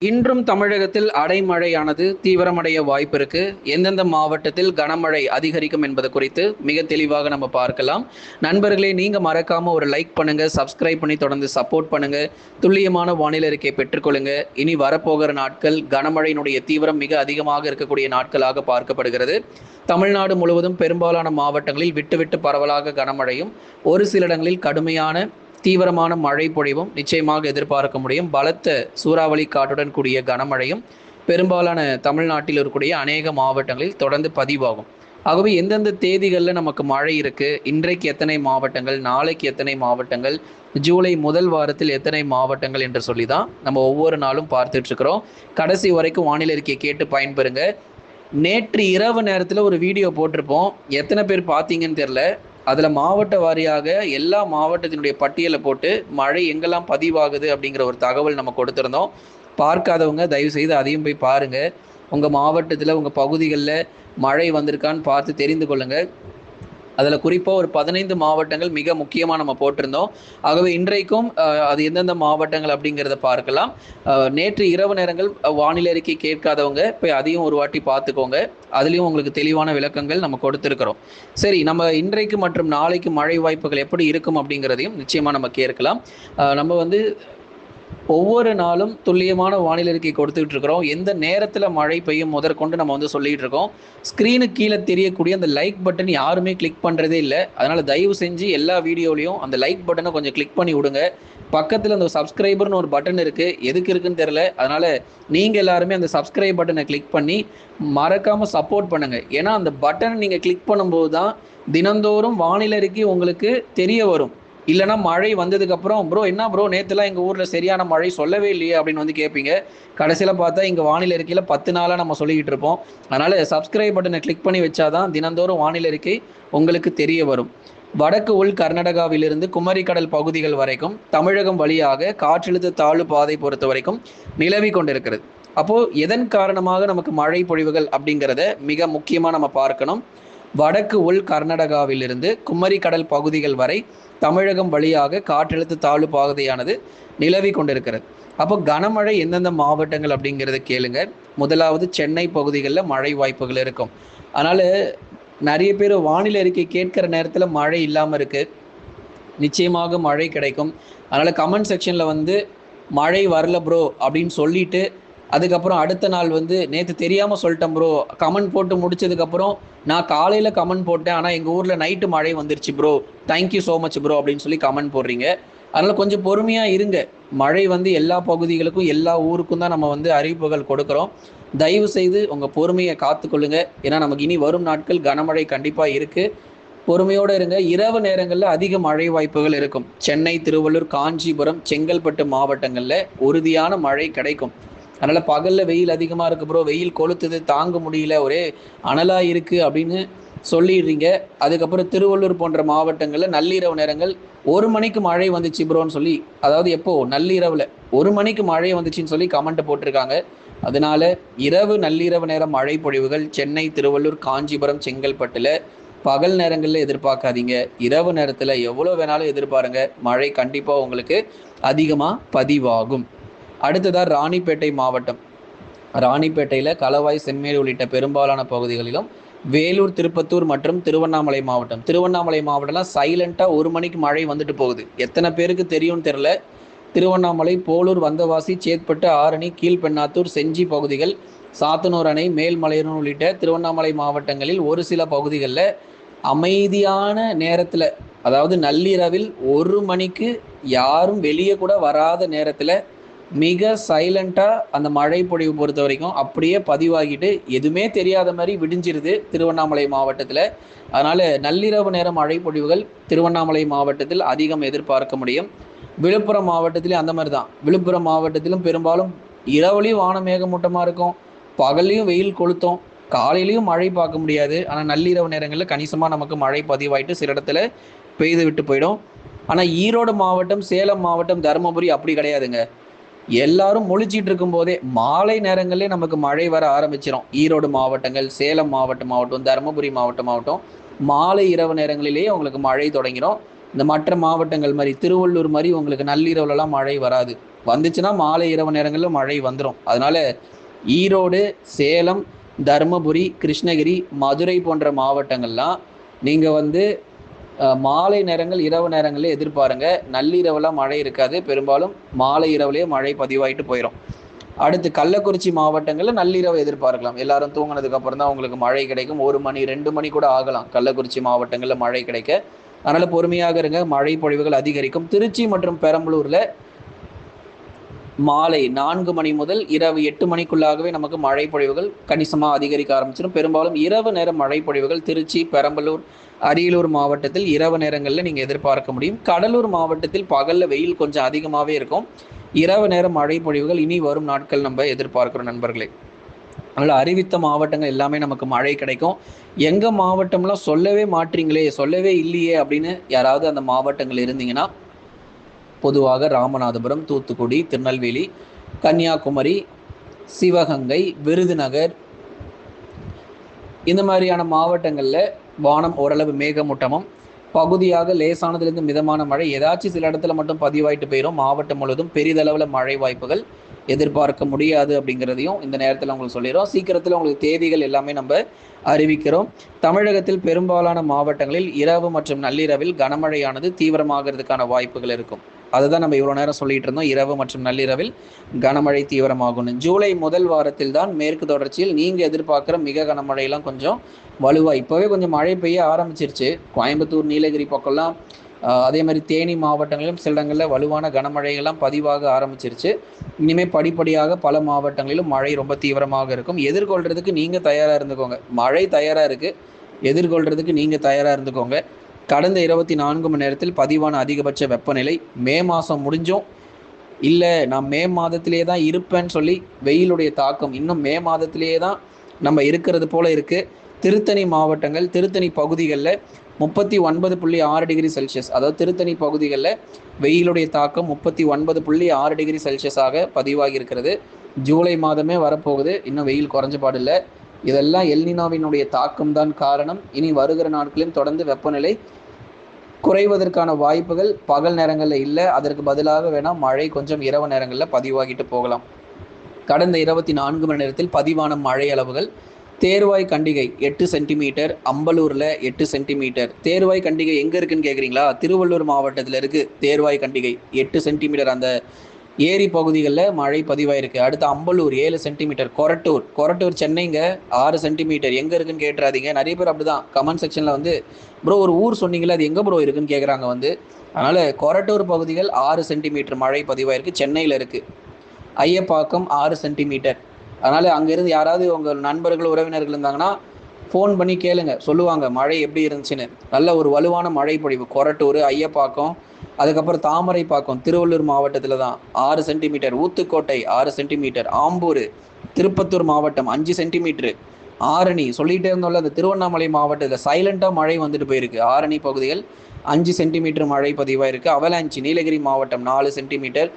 இன்றும் தமிழகத்தில் அடைமழையானது தீவிரமடைய வாய்ப்பு இருக்கு. எந்தெந்த மாவட்டத்தில் கனமழை அதிகரிக்கும் என்பது குறித்து மிக தெளிவாக நம்ம பார்க்கலாம். நண்பர்களே, நீங்க மறக்காம ஒரு லைக் பண்ணுங்க, சப்ஸ்கிரைப் பண்ணி தொடர்ந்து சப்போர்ட் பண்ணுங்க. துல்லியமான வானிலை அறிக்கையை பெற்றுக்கொள்ளுங்க. இனி வரப்போகிற நாட்கள் கனமழையினுடைய தீவிரம் மிக அதிகமாக இருக்கக்கூடிய நாட்களாக பார்க்கப்படுகிறது. தமிழ்நாடு முழுவதும் பெரும்பாலான மாவட்டங்களில் விட்டு விட்டு பரவலாக கனமழையும், ஒரு சில இடங்களில் கடுமையான தீவிரமான மழை பொழிவும் நிச்சயமாக எதிர்பார்க்க முடியும். பலத்த சூறாவளி காற்றுடன் கூடிய கனமழையும் பெரும்பாலான தமிழ்நாட்டில் இருக்கக்கூடிய அநேக மாவட்டங்களில் தொடர்ந்து பதிவாகும். ஆகவே எந்தெந்த தேதிகளில் நமக்கு மழை இருக்கு, இன்றைக்கு எத்தனை மாவட்டங்கள், நாளைக்கு எத்தனை மாவட்டங்கள், ஜூலை முதல் வாரத்தில் எத்தனை மாவட்டங்கள் என்று சொல்லி தான் நம்ம ஒவ்வொரு நாளும் பார்த்துட்டு இருக்கிறோம். கடைசி வரைக்கும் வானிலை அறிக்கையை கேட்டு பயன்பெறுங்க. நேற்று இரவு நேரத்தில் ஒரு வீடியோ போட்டிருப்போம். எத்தனை பேர் பார்த்தீங்கன்னு தெரில. அதில் மாவட்ட வாரியாக எல்லா மாவட்டத்தினுடைய பட்டியலை போட்டு மழை எங்கெல்லாம் பதிவாகுது அப்படிங்கிற ஒரு தகவல் நம்ம கொடுத்துருந்தோம். பார்க்காதவங்க தயவுசெய்து அதையும் போய் பாருங்கள். உங்கள் மாவட்டத்தில் உங்கள் பகுதிகளில் மழை வந்திருக்கான்னு பார்த்து தெரிந்து கொள்ளுங்கள். அதில் குறிப்பாக ஒரு 15 மாவட்டங்கள் மிக முக்கியமாக நம்ம போட்டிருந்தோம். ஆகவே இன்றைக்கும் அது எந்தெந்த மாவட்டங்கள் அப்படிங்கிறத பார்க்கலாம். நேற்று இரவு நேரங்கள் வானிலை அறிக்கை கேட்காதவங்க போய் அதையும் ஒரு வாட்டி பார்த்துக்கோங்க. அதுலேயும் உங்களுக்கு தெளிவான விளக்கங்கள் நம்ம கொடுத்துருக்கிறோம். சரி, நம்ம இன்றைக்கு மற்றும் நாளைக்கு மழை வாய்ப்புகள் எப்படி இருக்கும் அப்படிங்கிறதையும் நிச்சயமாக நம்ம கேட்கலாம். நம்ம ஒவ்வொரு நாளும் துல்லியமான வானிலை அறிக்கை கொடுத்துட்டு இருக்கிறோம். எந்த நேரத்தில் மழை பெய்யும் முதற்கொண்டு நம்ம சொல்லிட்டு இருக்கோம். ஸ்க்ரீனுக்கு கீழே தெரியக்கூடிய அந்த லைக் பட்டன் யாருமே கிளிக் பண்ணுறதே இல்லை. அதனால் தயவு செஞ்சு எல்லா வீடியோலையும் அந்த லைக் பட்டனை கொஞ்சம் கிளிக் பண்ணி விடுங்க. பக்கத்தில் அந்த சப்ஸ்கிரைபர்னு ஒரு பட்டன் இருக்குது, எதுக்கு இருக்குன்னு தெரில. அதனால் நீங்கள் எல்லாருமே அந்த சப்ஸ்கிரைப் பட்டனை கிளிக் பண்ணி மறக்காமல் சப்போர்ட் பண்ணுங்கள். ஏன்னா அந்த பட்டனை நீங்கள் கிளிக் பண்ணும்போது தான் தினந்தோறும் வானிலை அறிக்கை உங்களுக்கு தெரிய வரும். இல்லைனா மழை வந்ததுக்கப்புறம் ப்ரோ என்ன ப்ரோ நேற்றுலாம் எங்கள் ஊரில் சரியான மழை சொல்லவே இல்லையே அப்படின்னு கேட்பீங்க. கடைசியில் பார்த்தா இங்கே வானிலை அறிக்கையில் 10 நாளாக நம்ம சொல்லிக்கிட்டு இருப்போம். அதனால் சப்ஸ்கிரைப் பட்டனை கிளிக் பண்ணி வச்சாதான் தினந்தோறும் வானிலை அறிக்கை உங்களுக்கு தெரிய வரும். வடக்கு உள் கர்நாடகாவிலிருந்து குமரிக்கடல் பகுதிகள் வரைக்கும் தமிழகம் வழியாக காற்றழுத்த தாழ்வு பாதை பொறுத்த வரைக்கும் நிலவி கொண்டிருக்கிறது. அப்போது எதன் காரணமாக நமக்கு மழை பொழிவுகள் அப்படிங்கிறத மிக முக்கியமாக நம்ம பார்க்கணும். வடக்கு உள் கர்நாடகாவிலிருந்து குமரி கடல் பகுதிகள் வரை தமிழகம் வழியாக காற்றழுத்த தாழ்வு பாதையானது நிலவி கொண்டிருக்கிறது. அப்போ கனமழை எந்தெந்த மாவட்டங்கள் அப்படிங்கிறத கேளுங்க. முதலாவது சென்னை பகுதிகளில் மழை வாய்ப்புகள் இருக்கும். அதனால் நிறைய பேர் வானிலை அறிக்கை கேட்குற நேரத்தில் மழை இல்லாமல் இருக்குது. நிச்சயமாக மழை கிடைக்கும். அதனால் கமெண்ட் செக்ஷனில் மழை வரல ப்ரோ அப்படின்னு சொல்லிட்டு அதுக்கப்புறம் அடுத்த நாள் நேற்று தெரியாமல் சொல்லிட்டேன் ப்ரோ, கமெண்ட் போட்டு முடிச்சதுக்கப்புறம் நான் காலையில் கமெண்ட் போட்டேன், ஆனால் எங்கள் ஊரில் நைட்டு மழை வந்துருச்சு bro, thank you so much bro அப்படின்னு சொல்லி கமெண்ட் போடுறீங்க. அதனால் கொஞ்சம் பொறுமையாக இருங்க. மழை எல்லா பகுதிகளுக்கும் எல்லா ஊருக்கும் தான் நம்ம அறிவிப்புகள் கொடுக்குறோம். தயவு செய்து உங்கள் பொறுமையை காத்துக்கொள்ளுங்க. ஏன்னா நமக்கு இனி வரும் நாட்கள் கனமழை கண்டிப்பாக இருக்குது. பொறுமையோடு இருங்க. இரவு நேரங்களில் அதிக மழை வாய்ப்புகள் இருக்கும். சென்னை, திருவள்ளூர், காஞ்சிபுரம், செங்கல்பட்டு மாவட்டங்களில் உறுதியான மழை கிடைக்கும். அதனால் பகலில் வெயில் அதிகமாக இருக்குது ப்ரோ, வெயில் கொளுத்துது, தாங்க முடியல, ஒரே அனலாக இருக்குது அப்படின்னு சொல்லிடுறீங்க. அதுக்கப்புறம் திருவள்ளூர் போன்ற மாவட்டங்களில் நள்ளிரவு நேரங்கள் 1 மணிக்கு மழை வந்துச்சு ப்ரோன்னு சொல்லி, அதாவது எப்போது நள்ளிரவில் 1 மணிக்கு மழை வந்துச்சுன்னு சொல்லி கமெண்ட் போட்டிருக்காங்க. அதனால் நள்ளிரவு நேரம் மழை பொழிவுகள் சென்னை, திருவள்ளூர், காஞ்சிபுரம், செங்கல்பட்டில் பகல் நேரங்களில் எதிர்பார்க்காதீங்க. இரவு நேரத்தில் எவ்வளோ வேணாலும் எதிர்பாருங்க. மழை கண்டிப்பாக உங்களுக்கு அதிகமாக பதிவாகும். அடுத்ததாக ராணிப்பேட்டை மாவட்டம். ராணிப்பேட்டையில் களவாய், செம்மேடு உள்ளிட்ட பெரும்பாலான பகுதிகளிலும், வேலூர், திருப்பத்தூர் மற்றும் திருவண்ணாமலை மாவட்டம்லாம் சைலண்ட்டாக 1 மணிக்கு மழை வந்துட்டு போகுது. எத்தனை பேருக்கு தெரியும்னு தெரில. திருவண்ணாமலை, போலூர், வந்தவாசி, சேத்பட்டு, ஆரணி, கீழ்பெண்ணாத்தூர், செஞ்சி பகுதிகள், சாத்தனூர் அணை, மேல்மலையனூர் உள்ளிட்ட திருவண்ணாமலை மாவட்டங்களில் ஒரு சில பகுதிகளில் அமைதியான நேரத்தில், அதாவது நள்ளிரவில் 1 மணிக்கு யாரும் வெளியே கூட வராத நேரத்தில் மிக சைலண்ட்டாக அந்த மழை பொழிவு பொறுத்த வரைக்கும் அப்படியே பதிவாகிட்டு எதுவுமே தெரியாத மாதிரி விடிஞ்சிருது திருவண்ணாமலை மாவட்டத்தில். அதனால் நள்ளிரவு நேர மழை பொழிவுகள் திருவண்ணாமலை மாவட்டத்தில் அதிகம் எதிர்பார்க்க முடியும். விழுப்புரம் மாவட்டத்திலையும் அந்த மாதிரி தான். விழுப்புரம் மாவட்டத்திலும் பெரும்பாலும் இரவுலையும் வானம் மேகமூட்டமாக இருக்கும், பகல்லையும் வெயில் கொளுத்தும், காலையிலையும் மழை பார்க்க முடியாது. ஆனால் நள்ளிரவு நேரங்களில் கணிசமாக நமக்கு மழை பதிவாயிட்டு சில இடத்துல பெய்து விட்டு போயிடும். ஆனால் ஈரோடு மாவட்டம், சேலம் மாவட்டம், தருமபுரி அப்படி கிடையாதுங்க. எல்லாரும் முழிச்சிட்டு இருக்கும் போதே மாலை நேரங்களே நமக்கு மழை வர ஆரம்பிச்சிடும். ஈரோடு மாவட்டங்கள், சேலம் மாவட்டம், தருமபுரி மாவட்டம் மாலை இரவு நேரங்களிலேயே உங்களுக்கு மழை தொடங்கிடும். இந்த மற்ற மாவட்டங்கள் மாதிரி திருவள்ளூர் மாதிரி உங்களுக்கு நள்ளிரவுலலாம் மழை வராது. வந்துச்சுன்னா மாலை இரவு நேரங்களில் மழை வந்துடும். அதனால் ஈரோடு, சேலம், தருமபுரி, கிருஷ்ணகிரி, மதுரை போன்ற மாவட்டங்கள்லாம் நீங்கள் வந்து மாலை நேரங்கள் இரவு நேரங்களில் எதிர்பாருங்க. நள்ளிரவுலாம் மழை இருக்காது, பெரும்பாலும் மாலை இரவுலேயே மழை பதிவாயிட்டு போயிடும். அடுத்து கள்ளக்குறிச்சி மாவட்டங்களில் நள்ளிரவு எதிர்பார்க்கலாம். எல்லாரும் தூங்கினதுக்கு அப்புறம் தான் உங்களுக்கு மழை கிடைக்கும். 1 மணி 2 மணி கூட ஆகலாம் கள்ளக்குறிச்சி மாவட்டங்களில் மழை கிடைக்க. அதனால் பொறுமையாக இருங்க, மழை பொழிவுகள் அதிகரிக்கும். திருச்சி மற்றும் பெரம்பலூரில் மாலை 4 மணி முதல் இரவு 8 மணிக்குள்ளாகவே நமக்கு மழை பொழிவுகள் கணிசமாக அதிகரிக்க ஆரம்பிச்சிடும். பெரும்பாலும் இரவு நேர மழை பொழிவுகள் திருச்சி, பெரம்பலூர், அரியலூர் மாவட்டத்தில் இரவு நேரங்களில் நீங்கள் எதிர்பார்க்க முடியும். கடலூர் மாவட்டத்தில் பகலில் வெயில் கொஞ்சம் அதிகமாகவே இருக்கும். இரவு நேர மழை பொழிவுகள் இனி வரும் நாட்கள் நம்ம எதிர்பார்க்கிறோம் நண்பர்களே. அதனால் அறிவித்த மாவட்டங்கள் எல்லாமே நமக்கு மழை கிடைக்கும். எங்கள் மாவட்டம்லாம் சொல்லவே மாட்டீங்களே, சொல்லவே இல்லையே அப்படின்னு யாராவது அந்த மாவட்டங்கள் இருந்தீங்கன்னா, பொதுவாக ராமநாதபுரம், தூத்துக்குடி, திருநெல்வேலி, கன்னியாகுமரி, சிவகங்கை, விருதுநகர் இந்த மாதிரியான மாவட்டங்களில் வானம் ஓரளவு மேகமூட்டமும் பகுதியாக லேசானதுலேருந்து மிதமான மழை ஏதாச்சும் சில இடத்துல மட்டும் பதிவாயிட்டு போயிடும். மாவட்டம் முழுவதும் பெரிதளவில் மழை வாய்ப்புகள் எதிர்பார்க்க முடியாது அப்படிங்கிறதையும் இந்த நேரத்தில் உங்களுக்கு சொல்லிடுறோம். சீக்கிரத்தில் உங்களுக்கு தேதிகள் எல்லாமே நம்ம அறிவிக்கிறோம். தமிழகத்தில் பெரும்பாலான மாவட்டங்களில் இரவு மற்றும் நள்ளிரவில் கனமழையானது தீவிரமாகிறதுக்கான வாய்ப்புகள் இருக்கும். அதுதான் நம்ம இவ்வளோ நேரம் சொல்லிட்டு இருந்தோம். இரவு மற்றும் நள்ளிரவில் கனமழை தீவிரமாகும். ஜூலை முதல் வாரத்தில் தான் மேற்கு தொடர்ச்சியில் நீங்கள் எதிர்பார்க்குற மிக கனமழையெல்லாம் கொஞ்சம் வலுவாக இப்போவே கொஞ்சம் மழை பெய்ய ஆரம்பிச்சிருச்சு. கோயம்புத்தூர், நீலகிரி பக்கம்லாம், அதே மாதிரி தேனி மாவட்டங்களிலும் சில இடங்களில் வலுவான கனமழைகள்லாம் பதிவாக ஆரம்பிச்சிருச்சு. இனிமேல் படிப்படியாக பல மாவட்டங்களிலும் மழை ரொம்ப தீவிரமாக இருக்கும். எதிர்கொள்கிறதுக்கு நீங்கள் தயாராக இருந்துக்கோங்க. மழை தயாராக இருக்குது, எதிர்கொள்கிறதுக்கு நீங்கள் தயாராக இருந்துக்கோங்க. கடந்த 24 மணி நேரத்தில் பதிவான அதிகபட்ச வெப்பநிலை மே மாதம் முடிஞ்சும் இல்லை நான் மே மாதத்திலேயே தான் இருப்பேன்னு சொல்லி வெயிலுடைய தாக்கம் இன்னும் மே மாதத்திலேயே தான் நம்ம இருக்கிறது போல இருக்குது. திருத்தணி மாவட்டங்கள், திருத்தணி பகுதிகளில் 39.6 டிகிரி செல்சியஸ், அதாவது திருத்தணி பகுதிகளில் வெயிலுடைய தாக்கம் 39.6 டிகிரி செல்சியஸாக பதிவாகி இருக்கிறது. ஜூலை மாதமே வரப்போகுது, இன்னும் வெயில் குறைஞ்ச பாடில்லை. இதெல்லாம் எல்னினோவினுடைய தாக்கம் தான் காரணம். இனி வருகிற நாட்களிலும் தொடர்ந்து வெப்பநிலை குறைவதற்கான வாய்ப்புகள் பகல் நேரங்களில் இல்லை. அதற்கு பதிலாக வேணால் மழை கொஞ்சம் இரவு நேரங்களில் பதிவாகிட்டு போகலாம். கடந்த 24 மணி நேரத்தில் பதிவான மழை அளவுகள்: தேர்வாய் கண்டிகை 8 சென்டிமீட்டர், அம்பலூரில் 8 சென்டிமீட்டர். தேர்வாய் கண்டிகை எங்கே இருக்குன்னு கேட்குறீங்களா? திருவள்ளூர் மாவட்டத்தில் இருக்குது தேர்வாய் கண்டிகை. 8 சென்டிமீட்டர் அந்த ஏரி பகுதிகளில் மழை பதிவாயிருக்கு. அடுத்து அம்பலூர் 7 சென்டிமீட்டர். கொரட்டூர் சென்னைங்க 6 சென்டிமீட்டர். எங்கே இருக்குன்னு கேட்டுறாதீங்க. நிறைய பேர் அப்படி தான் கமெண்ட் செக்ஷனில் வந்து ப்ரோ ஒரு ஊர் சொன்னீங்களா, அது எங்கே ப்ரோ இருக்குன்னு கேட்குறாங்க வந்து. அதனால் கொரட்டூர் பகுதிகள் 6 சென்டிமீட்டர் மழை பதிவாயிருக்கு. சென்னையில் இருக்குது. ஐயப்பாக்கம் 6 சென்டிமீட்டர். அதனால் அங்கேருந்து யாராவது உங்கள் நண்பர்கள், உறவினர்கள் இருந்தாங்கன்னா ஃபோன் பண்ணி கேளுங்க, சொல்லுவாங்க மழை எப்படி இருந்துச்சுன்னு. நல்ல ஒரு வலுவான மழை பொழிவு கொரட்டூர், ஐயப்பாக்கம், அதுக்கப்புறம் தாமரைப்பாக்கம் திருவள்ளூர் மாவட்டத்தில் தான் 6 சென்டிமீட்டர். ஊத்துக்கோட்டை 6 சென்டிமீட்டர். ஆம்பூர், திருப்பத்தூர் மாவட்டம் 5 சென்டிமீட்டர். ஆரணி சொல்லிகிட்டே இருந்தோம்ல, அந்த திருவண்ணாமலை மாவட்டத்தில் சைலண்ட்டாக மழை வந்துட்டு போயிருக்கு. ஆரணி பகுதிகள் 5 சென்டிமீட்டர் மழை பதிவாயிருக்கு. அவலாஞ்சி நீலகிரி மாவட்டம் 4 சென்டிமீட்டர்.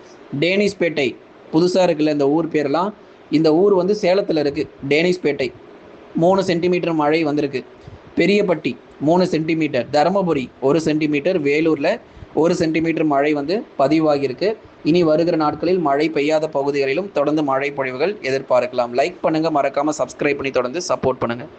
டேனிஸ்பேட்டை புதுசாக இருக்குல்ல இந்த ஊர் பேரெல்லாம், இந்த ஊர் வந்து சேலத்தில் இருக்குது. டேனிஸ்பேட்டை 3 சென்டிமீட்டர் மழை வந்திருக்கு. பெரியப்பட்டி 3 சென்டிமீட்டர். தருமபுரி 1 சென்டிமீட்டர். வேலூரில் 1 சென்டிமீட்டர் மழை வந்து பதிவாகியிருக்கு. இனி வருகிற நாட்களில் மழை பெய்யாத பகுதிகளிலும் தொடர்ந்து மழை பொழிவுகள் எதிர்பார்க்கலாம். லைக் பண்ணுங்கள், மறக்காமல் சப்ஸ்கிரைப் பண்ணி தொடர்ந்து சப்போர்ட் பண்ணுங்கள்.